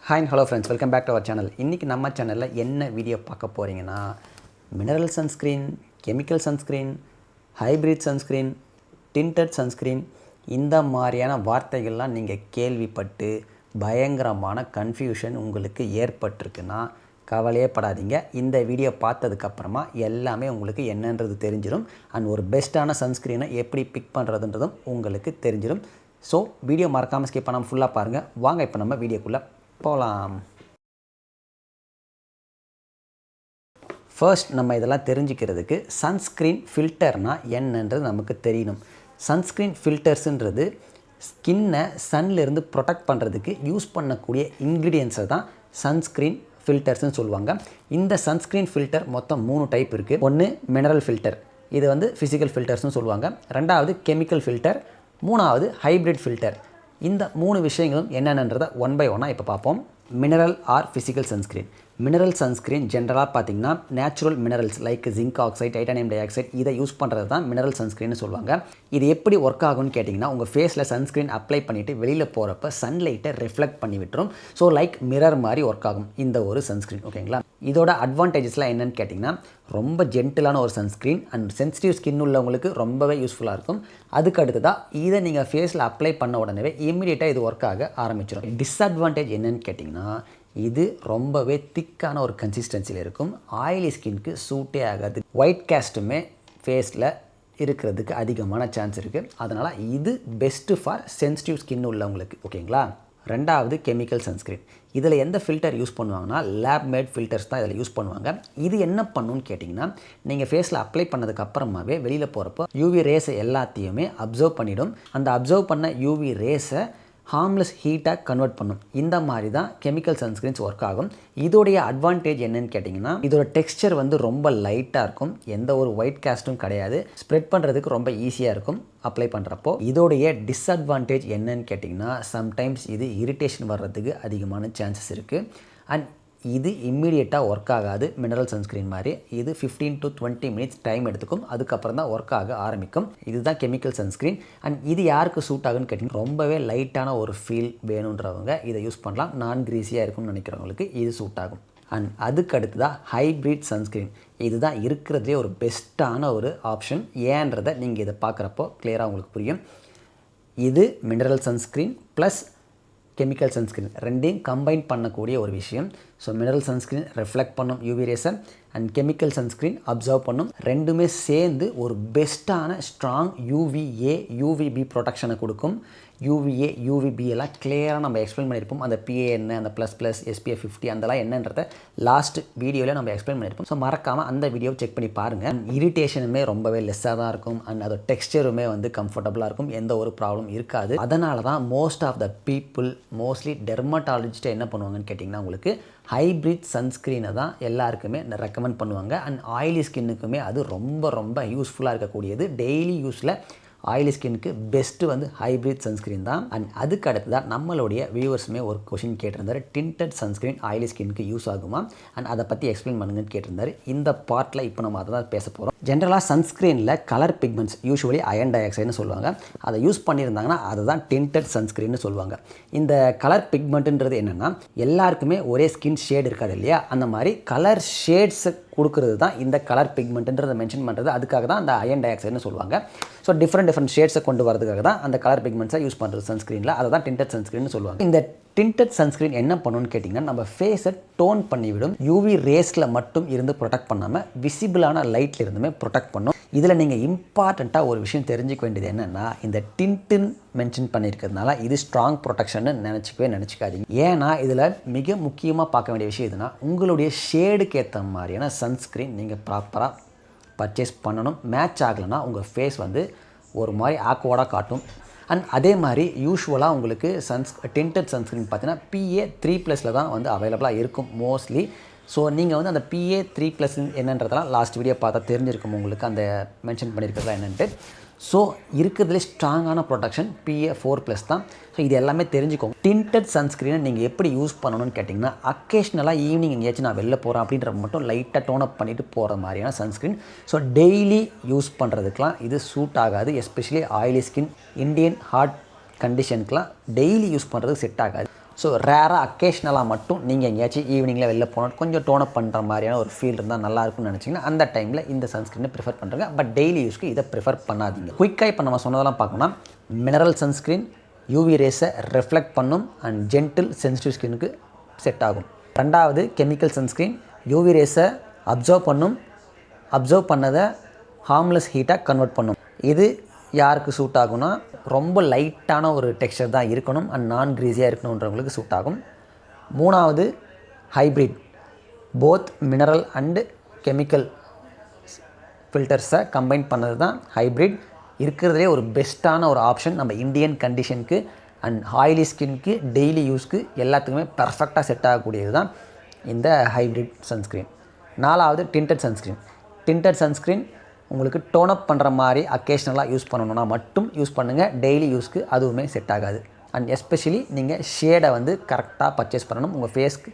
Hi and hello friends, welcome back to our channel. இன்னைக்கு நம்ம சேனல்ல என்ன வீடியோ பார்க்க போறீங்கன்னா mineral sunscreen, chemical sunscreen, hybrid sunscreen, tinted sunscreen இந்த மாதிரியான வார்த்தைகள்லாம் நீங்கள் கேள்விப்பட்டு பயங்கரமான கன்ஃபியூஷன் உங்களுக்கு ஏற்பட்டிருக்குன்னா கவலையே படாதீங்க. இந்த வீடியோ பார்த்ததுக்கப்புறமா எல்லாமே உங்களுக்கு என்னன்றது தெரிஞ்சிடும் அண்ட் ஒரு பெஸ்ட்டான சன்ஸ்கிரீனை எப்படி பிக் பண்ணுறதுன்றதும் உங்களுக்கு தெரிஞ்சிடும். ஸோ வீடியோ மறக்காமல் ஸ்கிப் பண்ணாமல் ஃபுல்லாக பாருங்கள். வாங்க இப்போ நம்ம வீடியோக்குள்ளே போகலாம். ஃபர்ஸ்ட் நம்ம இதெல்லாம் தெரிஞ்சுக்கிறதுக்கு சன்ஸ்க்ரீன் ஃபில்டர்னால் என்னன்றது நமக்கு தெரியணும். சன்ஸ்க்ரீன் ஃபில்டர்ஸுன்றது ஸ்கின்னை சன்லேருந்து ப்ரொடெக்ட் பண்ணுறதுக்கு யூஸ் பண்ணக்கூடிய இன்க்ரீடியன்ஸை தான் சன்ஸ்க்ரீன் ஃபில்டர்ஸ்னு சொல்லுவாங்க. இந்த சன்ஸ்க்ரீன் ஃபில்டர் மொத்தம் 3 டைப் இருக்குது. ஒன்று மினரல் ஃபில்டர், இது வந்து ஃபிசிக்கல் ஃபில்டர்ஸ்னு சொல்லுவாங்க. ரெண்டாவது கெமிக்கல் ஃபில்டர், மூணாவது ஹைப்ரிட் ஃபில்டர். இந்த 3 விஷயங்களும் என்னென்னன்றதை ஒன் பை ஒன்னாக இப்போ பார்ப்போம். Mineral or physical sunscreen. Mineral sunscreen ஜென்ரலாக பார்த்திங்கன்னா natural minerals like zinc oxide, titanium dioxide இதை யூஸ் பண்ணுறது தான் மினரல் சன்ஸ்க்ரீன்னு சொல்லுவாங்க. இது எப்படி ஒர்க் ஆகும்னு கேட்டிங்கன்னா உங்கள் ஃபேஸில் சன்ஸ்க்ரீன் அப்ளை பண்ணிவிட்டு வெளியில் போகிறப்ப சன்லைட்டை ரிஃப்ளெக்ட் பண்ணி விட்டுரும். ஸோ லைக் மிரர் மாதிரி ஒர்க் ஆகும் இந்த ஒரு சன்ஸ்க்ரீன். ஓகேங்களா, இதோட அட்வான்டேஜஸ்லாம் என்னென்னு கேட்டிங்கன்னா ரொம்ப ஜென்டிலான ஒரு சன்ஸ்க்ரீன் அண்ட் சென்சிட்டிவ் ஸ்கின் உள்ளவங்களுக்கு ரொம்பவே யூஸ்ஃபுல்லாக இருக்கும். அதுக்கு அடுத்ததாக இதை நீங்கள் ஃபேஸில் அப்ளை பண்ண உடனே இம்மிடியேட்டாக இது ஒர்க் ஆக ஆரம்பிச்சிடும். டிஸ்அட்வான்டேஜ் என்னென்னு கேட்டிங்கன்னா இது ரொம்பவே திக்கான ஒரு கன்சிஸ்டன்சியில் இருக்கும். ஆயிலி ஸ்கின்க்கு சூட்டே ஆகாது. ஒயிட் கேஸ்ட்டுமே ஃபேஸில் இருக்கிறதுக்கு அதிகமான சான்ஸ் இருக்குது. அதனால் இது பெஸ்ட்டு ஃபார் சென்சிட்டிவ் ஸ்கின் உள்ளவங்களுக்கு. ஓகேங்களா. ரெண்டாவது கெமிக்கல் சன்ஸ்க்ரீன். இதில் எந்த ஃபில்டர் யூஸ் பண்ணுவாங்கன்னா லேப் மேட் ஃபில்டர்ஸ் தான் இதில் யூஸ் பண்ணுவாங்க. இது என்ன பண்ணுன்னு கேட்டிங்கன்னா நீங்கள் ஃபேஸில் அப்ளை பண்ணதுக்கு அப்புறமாவே வெளியில் போகிறப்போ யூவி ரேஸை எல்லாத்தையுமே அப்சர்வ் பண்ணிவிடும். அந்த அப்சர்வ் பண்ண யூவி ரேஸை ஹார்ம்லெஸ் ஹீட்டாக கன்வெர்ட் பண்ணும். இந்த மாதிரி தான் கெமிக்கல் சன்ஸ்க்ரீன்ஸ் ஒர்க் ஆகும். இதோடைய அட்வான்டேஜ் என்னன்னு கேட்டிங்கன்னா இதோட டெக்ஸ்சர் வந்து ரொம்ப லைட்டாக இருக்கும். எந்த ஒரு ஒயிட் காஸ்ட்டும் கிடையாது. ஸ்ப்ரெட் பண்ணுறதுக்கு ரொம்ப ஈஸியாக இருக்கும் அப்ளை பண்ணுறப்போ. இதோடைய டிஸ்அட்வான்டேஜ் என்னன்னு கேட்டிங்கன்னா சம்டைம்ஸ் இது இரிட்டேஷன் வர்றதுக்கு அதிகமான சான்சஸ் இருக்குது. அண்ட் இது இம்மிடியேட்டாக ஒர்க் ஆகாது. மினரல் சன்ஸ்க்ரீன் மாதிரி இது 15 to 20 மினிட்ஸ் டைம் எடுத்துக்கும். அதுக்கப்புறம் தான் ஒர்க் ஆக ஆரம்பிக்கும். இதுதான் கெமிக்கல் சன்ஸ்க்ரீன். அண்ட் இது யாருக்கு சூட் ஆகுன்னு கேட்டிங்கன்னா ரொம்பவே லைட்டான ஒரு ஃபீல் வேணுன்றவங்க இதை யூஸ் பண்ணலாம். நான் கிரீஸியாக இருக்கும்னு நினைக்கிறவங்களுக்கு இது சூட் ஆகும். அண்ட் அதுக்கு அடுத்து தான் ஹைப்ரிட் சன்ஸ்க்ரீன். இதுதான் இருக்கிறதுலே ஒரு பெஸ்ட்டான ஒரு ஆப்ஷன். ஏன்றதை நீங்கள் இதை பார்க்குறப்போ கிளியராக உங்களுக்கு புரியும். இது mineral sunscreen plus chemical sunscreen ரெண்டையும் கம்பைன் பண்ணக்கூடிய ஒரு விஷயம். ஸோ மினரல் சன்ஸ்க்ரீன் ரெஃப்ளெக்ட் பண்ணும் யூவி ரேஸை அண்ட் கெமிக்கல் சன்ஸ்க்ரீன் அப்சர்வ் பண்ணும். ரெண்டுமே சேர்ந்து ஒரு பெஸ்ட்டான ஸ்ட்ராங் யூவிஏ யூவிபி ப்ரொடெக்ஷனை கொடுக்கும். யூவிஏ யூவிபி எல்லாம் கிளியராக நம்ம எக்ஸ்பிளைன் பண்ணியிருப்போம். அந்த பிஏ என்ன, அந்த ++ SPF 50 அதெல்லாம் என்னன்றதை லாஸ்ட் வீடியோவில் நம்ம எக்ஸ்பிளைன் பண்ணியிருப்போம். ஸோ மறக்காமல் அந்த வீடியோவை செக் பண்ணி பாருங்கள். இரிட்டேஷனுமே ரொம்பவே லெஸ்ஸாக தான் இருக்கும் அண்ட் அதோட டெக்ஸ்டருமே வந்து கம்ஃபர்டபுளாக இருக்கும். எந்த ஒரு ப்ராப்ளம் இருக்காது. அதனால தான் most of the people mostly டெர்மட்டாலஜிஸ்ட்டை என்ன பண்ணுவாங்கன்னு கேட்டிங்கன்னா உங்களுக்கு ஹைப்ரிட் சன்ஸ்க்ரீனை தான் எல்லாருக்குமே ரெக்கமெண்ட் பண்ணுவாங்க. அண்ட் ஆயிலி ஸ்கின்னுக்குமே அது ரொம்ப ரொம்ப யூஸ்ஃபுல்லாக இருக்கக்கூடியது. டெய்லி யூஸில் ஆயிலி ஸ்கின்னுக்கு பெஸ்ட்டு வந்து ஹைப்ரிட் சன்ஸ்க்ரீன் தான். அண்ட் அதுக்கு அடுத்து தான் நம்மளுடைய வியூவர்ஸுமே ஒரு கொஷின் கேட்டிருந்தார், டிண்டட் சன்ஸ்க்ரீன் ஆயிலி ஸ்கின்னுக்கு யூஸ் ஆகுமா அண்ட் அதை பற்றி எக்ஸ்பிளைன் பண்ணுங்கன்னு கேட்டிருந்தார். இந்த பார்ட்டில் இப்போ நம்ம அதை தான் பேச போகிறோம். ஜென்ரலாக சன்ஸ்க்ரீனில் கலர் பிக்மெண்ட்ஸ் யூஸ்வலி அயன் டை ஆக்சைடுன்னு சொல்லுவாங்க. அதை யூஸ் பண்ணியிருந்தாங்கன்னா அதை தான் டிண்டட் சன்ஸ்க்ரீன்னு சொல்லுவாங்க. இந்த கலர் பிக்மெண்ட்டுன்றது என்னென்னா எல்லாருக்குமே ஒரே ஸ்கின் ஷேட் இருக்காது இல்லையா, அந்த மாதிரி கலர் ஷேட்ஸை கொடுக்குறது தான் இந்த கலர் பிக்மெண்ட்டுன்றதை மென்ஷன் பண்ணுறது. அதுக்காக தான் அந்த அயன் டை ஆக்சைடுன்னு சொல்லுவாங்க. ஸோ டிஃப்ரெண்ட் ஷேட்ஸை கொண்டு வரதுக்காக தான் அந்த கலர் பிக்மெண்ட்ஸை யூஸ் பண்ணுறது சன்ஸ்க்ரீனில். அதை தான் டிண்டட் சன்ஸ்க்ரீன்னு சொல்லுவாங்க. இந்த டிண்டட் சன்ஸ்க்ரீன் என்ன பண்ணணும்னு கேட்டிங்கன்னா நம்ம ஃபேஸை டோன் பண்ணிவிடும். யூவி ரேஸில் மட்டும் இருந்து ப்ரொடெக்ட் பண்ணாமல் விசிபிளான லைட்டில் இருந்துமே ப்ரொடெக்ட் பண்ணும். இதில் நீங்கள் இம்பார்ட்டண்ட்டாக ஒரு விஷயம் தெரிஞ்சுக்க வேண்டியது என்னென்னா இந்த டின்ட்டுன்னு மென்ஷன் பண்ணியிருக்கிறதுனால இது ஸ்ட்ராங் ப்ரொடெக்ஷன்னு நினச்சிக்காதீங்க. ஏன்னா இதில் மிக முக்கியமாக பார்க்க வேண்டிய விஷயம் எதுனா உங்களுடைய ஷேடுக்கு ஏற்ற மாதிரியான சன்ஸ்க்ரீன் நீங்கள் ப்ராப்பராக பர்ச்சேஸ் பண்ணணும். மேட்ச் ஆகலைன்னா உங்கள் ஃபேஸ் வந்து ஒரு மாதிரி ஆக்வர்டாக காட்டும். அண்ட் அதே மாதிரி யூஸ்வலாக உங்களுக்கு டிண்டட் சன்ஸ்க்ரீன் பார்த்தீங்கன்னா PA 3+ தான் வந்து அவைலபிளாக இருக்கும் மோஸ்ட்லி. ஸோ நீங்கள் வந்து அந்த PA 3+ என்னன்றதெல்லாம் லாஸ்ட் வீடியோ பார்த்தா தெரிஞ்சிருக்கும் உங்களுக்கு, அந்த மென்ஷன் பண்ணியிருக்கிறதா என்னென்ட்டு. ஸோ இருக்கிறதுலே ஸ்ட்ராங்கான ப்ரொடெக்ஷன் PA 4+ தான். ஸோ இது எல்லாமே தெரிஞ்சுக்கோங்க. டிண்டட் சன்ஸ்க்ரீனை நீங்கள் எப்படி யூஸ் பண்ணணும்னு கேட்டிங்கன்னா அக்கேஷ்னலாக ஈவினிங் எங்கேயாச்சும் நான் வெளில போகிறேன் அப்படின்ற மட்டும் லைட்டாக டோன் அப் பண்ணிவிட்டு போகிற மாதிரியான சன்ஸ்க்ரீன். ஸோ டெய்லி யூஸ் பண்ணுறதுக்கெலாம் இது சூட் ஆகாது. Especially oily skin, Indian hard கண்டிஷனுக்கெலாம் டெய்லி யூஸ் பண்ணுறதுக்கு செட் ஆகாது. ஸோ ரேராக அக்கேஷ்னலாக மட்டும் நீங்கள் எங்கேயாச்சும் ஈவினிங்கில் வெளில போனால் கொஞ்சம் டோனப் பண்ணுற மாதிரியான ஒரு ஃபீல் இருந்தால் நல்லாயிருக்கும்னு நினச்சிங்கன்னா அந்த டைமில் இந்த சன்ஸ்க்ரீனை ப்ரிஃபர் பண்ணுறேங்க. பட் டெய்லி யூஸ்க்கு இதை ப்ரிஃபர் பண்ணாதீங்க. குயிக்காக இப்போ நம்ம சொன்னதெல்லாம் பார்க்கணும்னா மினரல் சன்ஸ்க்ரீன் யூவி ரேஸை ரெஃப்ளெக்ட் பண்ணும் அண்ட் ஜென்டில் சென்சிட்டிவ் ஸ்கின்னுக்கு செட் ஆகும். ரெண்டாவது கெமிக்கல் சன்ஸ்க்ரீன் யூவி ரேஸை அப்சர்வ் பண்ணதை ஹார்ம்லெஸ் ஹீட்டாக கன்வெர்ட் பண்ணும். இது யாருக்கு சூட் ஆகும்னா ரொம்ப லைட்டான ஒரு டெக்ஸ்சர் தான் இருக்கணும் அண்ட் நான் க்ரீஸியாக இருக்கணுன்றவங்களுக்கு சூட் ஆகும். மூணாவது hybrid, both mineral and chemical ஃபில்டர்ஸை கம்பைன் பண்ணது தான் ஹைப்ரிட். இருக்கிறதுலே ஒரு பெஸ்ட்டான ஒரு ஆப்ஷன் நம்ம இந்தியன் கண்டிஷனுக்கு அண்ட் ஆயிலி ஸ்கின்க்கு டெய்லி யூஸ்க்கு எல்லாத்துக்குமே பர்ஃபெக்டாக செட் ஆகக்கூடியது தான் இந்த ஹைப்ரிட் சன்ஸ்க்ரீன். நாலாவது டிண்டட் சன்ஸ்க்ரீன் உங்களுக்கு டோனப் பண்ணுற மாதிரி அக்கேஷ்னலாக யூஸ் பண்ணணுன்னா மட்டும் யூஸ் பண்ணுங்கள். டெய்லி யூஸ்க்கு அதுவுமே செட் ஆகாது. அண்ட் எஸ்பெஷலி நீங்கள் ஷேடை வந்து கரெக்டாக பர்ச்சேஸ் பண்ணணும். உங்கள் ஃபேஸ்க்கு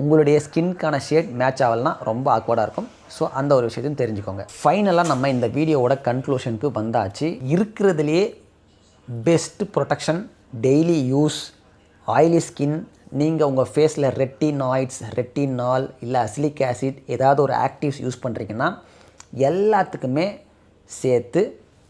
உங்களுடைய ஸ்கின்க்கான ஷேட் மேட்ச் ஆகலைன்னா ரொம்ப ஆக்வர்டாக இருக்கும். ஸோ அந்த ஒரு விஷயத்தையும் தெரிஞ்சுக்கோங்க. ஃபைனலாக நம்ம இந்த வீடியோவோட கன்க்ளூஷனுக்கு வந்தாச்சு. இருக்கிறதுலையே best protection daily use oily skin, நீங்கள் உங்கள் ஃபேஸில் ரெட்டினால் இல்லை அசிலிக் ஆசிட் ஏதாவது ஒரு ஆக்டிவ்ஸ் யூஸ் பண்ணுறீங்கன்னா எல்லாத்துக்குமே சேர்த்து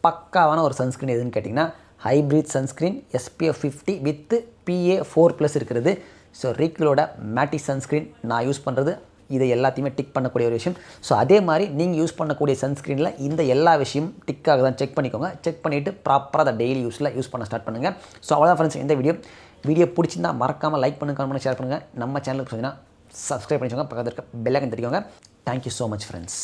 பக்காவான ஒரு சன்ஸ்க்ரீன் எதுன்னு கேட்டிங்கன்னா hybrid sunscreen SPF 50 with PA++ இருக்கிறது. ஸோ ரீக்கிலோட மேட்டிக் சன்ஸ்க்ரீன் நான் யூஸ் பண்ணுறது இதை எல்லாத்தையுமே டிக் பண்ணக்கூடிய ஒரு விஷயம். ஸோ அதே மாதிரி நீங்கள் யூஸ் பண்ணக்கூடிய சன்ஸ்க்ரீனில் இந்த எல்லா விஷயமும் டிக்காக தான் செக் பண்ணிக்கோங்க. செக் பண்ணிவிட்டு ப்ராப்பராக அதை டெய்லி யூஸ் பண்ண ஸ்டார்ட் பண்ணுங்கள். ஸோ அவ்வளோதான் ஃப்ரெண்ட்ஸ் இந்த வீடியோ பிடிச்சிருந்தால் மறக்காமல் லைக் பண்ணுங்கள், கமெண்ட் பண்ணி ஷேர் பண்ணுங்கள். நம்ம சேனலுக்கு சொன்னீங்கன்னா சப்ஸ்கிரைப் பண்ணிக்கோங்க, பக்கத்தில் இருக்க பெல் ஐக்கன் தட்டிக்கோங்க. Thank you so much friends.